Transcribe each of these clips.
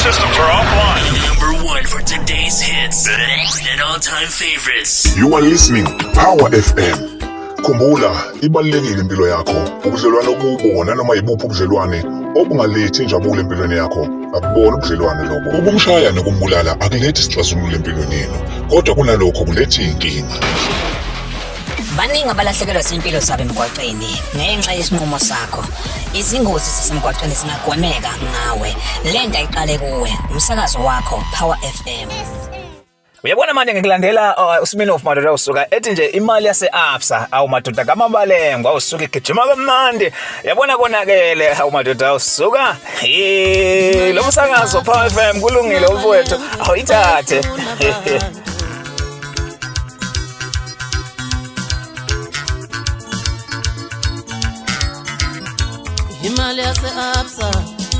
systems are offline. Number one for today's hits and all-time favorites. You are listening Power FM. Khumbula, ibalulekile impilo yakho. Ubudlelwano obubona noma yibuphi ubudlelwane obungalethi injabulo empilweni yakho. Akubona ubudlelwane lobo. Ukumshaya nokumbulala akulethi isixazululo empilweni yenu. Kodwa kunalokho kulethi inkinga. Baningi abalahlekelwa zimpilo zabo emgwaqeni ngenxa yesinqumo sakho. Izingozi zasemgwaqeni zingagwemeka ngawe. Lento ayiqale kuwe. Umsakazo wakho Power FM. Uyabona manje ngikulandela uSminoff madoda usuka ethi nje imali yase-Absa awumadoda kamabalengwa awusuka igijima kamnandi. Yabona konakele awumadoda usuka lo msakazo Power FM kulungile umfowethu awuyithathe. Imali yase-Absa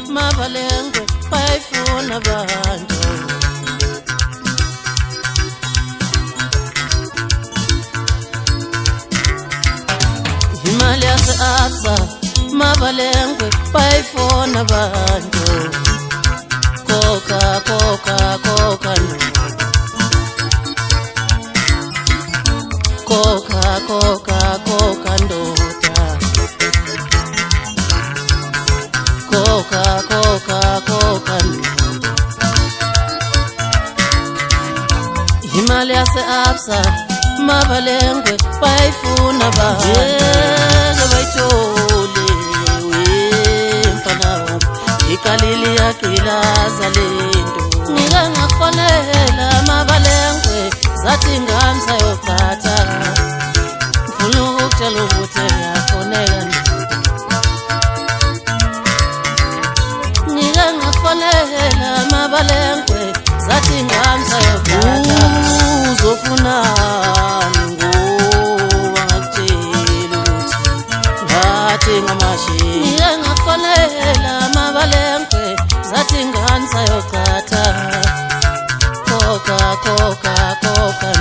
mabalengwe bayifuna abantu. Imali yase-Absa mabalengwe bayifuna abantu. Koka ndoda. Koka ndoda. Koka ndoda. Imali yase-Absa mabalengwe bayifuna abantu. Bayithole mfana wami ikalili yaqilaza lento. Ngike ngakufonela mabalengwe zathi ngami sayogqatha. Ngifuna ukutshela ukuthi yafonela ngike ngakufonela mabalengwe zathi ngami sayogqatha. Uzofunani ngoba ngakutshela ukuthi ngathi ngamashi. Ngike ngakufonela mabalengwe zathi ngani sayogqatha. Koka ndoda.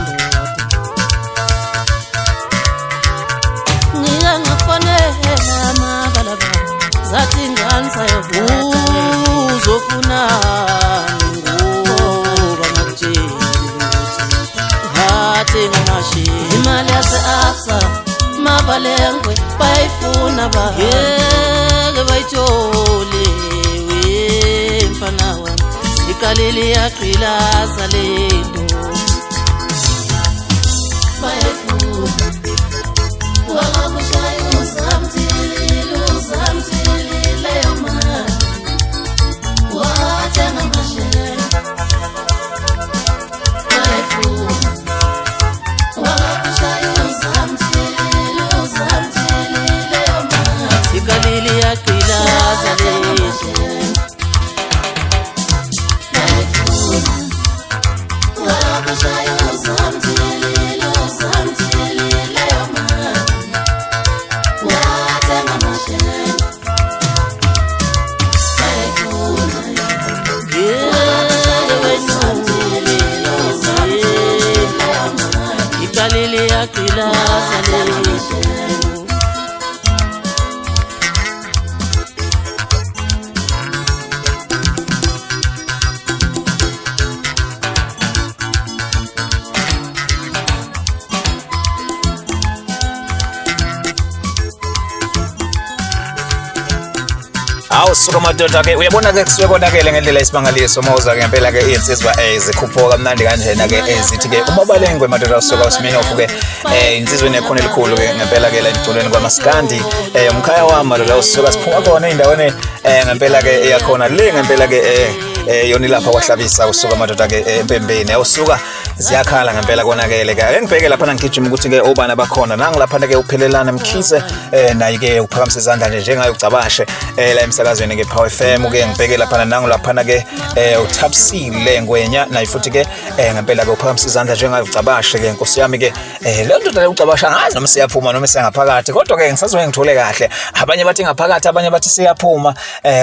Ngike ngakufonela mabalaba zathi ngani sayogqatha. Uzofunani ngoba ngakutshela ngathi ngamashi. Imali yase-Absa mabalengwe bayifuna abantu. Ngeke bayithole mfana wami ikalili yaqilaza lento. Bayifuna wakakushaya uzamthili leyo mali wathenga amashare. Bayifuna wakakushaya uzamthili leyo mali ikalili yaqilaza lento. Wakakushaya uzamthili leyo mali wathenga amashare. Ikalili yaqilaza lento. Awusuka madoda ke uyabona ke kusuke konakele ngendlela isibangaliso mawuza ke ngempela ke insizwa zikhuphuka kamnandi kanjena ke ezithi ke umabalengwe madoda usuka uSminoff ke insizweni ekhona elikhulu ke ngempela ke la emculweni kwaMaskandi umkhaya wami madoda usuka siphuma khona endaweni ngempela ke eyakhona le ngempela ke yoni lapha kwahlabisa usuka madoda ke empembeni awusuka ziyakhala ngempela konakele ke ngibheke lapha ngigijima ukuthi ke obana bakhona nangi lapha ke uphelelana Mkhize nayi ke uphakamisa izandla nje njengayo ucabashe la emsakazweni ke Power FM ke ngibheke lapha nangi lapha ke uThapsile Ngwenya nayi futhi ke ngempela ke uphakamisa izandla njengayicabashe ke Nkosi yami ke le nto le ucabasha ngazi noma siyaphuma noma siyangaphakathi kodwa ke ngisazoke ngithole kahle abanye bathi ngaphakathi abanye bathi siyaphuma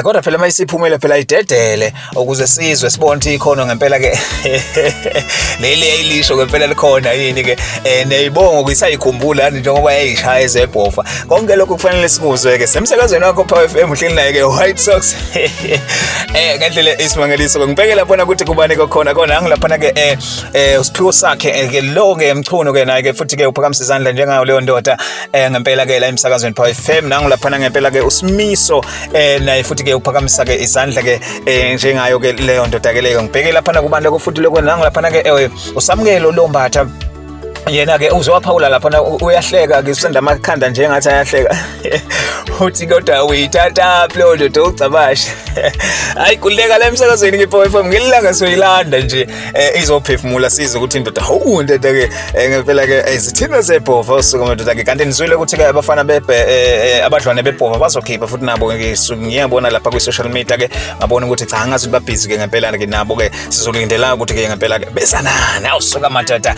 kodwa phela mayisiphumile phela idedele ukuze sizwe sibone ukuthi ikhono ngempela ke leli ayilisho ngempela likhona yini ke neyibongo kuyisayikhumbula njengoba yayishaya ezebhofa konke lokho kufanele sikuzwe ke semsakazweni wakho Power FM uhleli naye ke White Sox ngendlela isimangaliso ngibheke lapha ukuthi kubane khona angilaphana ke usiphiwo sakhe ke lo ke emchuno ke naye ke futhi ke uphakamisa izandla njengayo leyo ndoda ngempela ke la emsakazweni Power FM nangilaphana ngempela ke uSimiso naye futhi ke uphakamisa ke izandla ke njengayo ke leyo ndoda ke leyo ngibheke lapha kubantu futhi lokho nangilaphana ke usamukelo Lombatha yena ke uzowaphawula lapha uyahleka ke usenda amakhanda nje ngathi ayahleka uthi kodwa uyithatha upload ucabashe hayi kuleka la emsakazweni ke Power FM ngilanga soyilanda nje izophefumula size ukuthi indoda ndoda ke ngempela ke izithina zebhova usuku ndoda ke kanti nizwile ukuthi ke abafana abadlwane bebhova bazokhipha futhi nabo ngiyabona lapha ku social media ke ngabona ukuthi cha ngazi babhizi ke ngempela ke nabo ke sizolindela ukuthi ke ngempela ke besanana awusuka madoda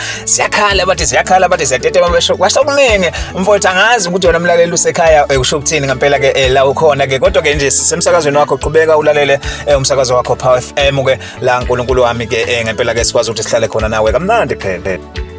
siyakhala bathi siyatetema besho kwasokuningi mfowethu angazi ukuthi wena mlaleli usekhaya usho ukuthini ngempela ke la ukhona ke kodwa ke nje sisemsakazweni wakho qhubeka ulalele umsakazo wakho Power FM ke la uNkulunkulu wami ke ngempela ke sikwazi ukuthi sihlale khona nawe kamnandi phela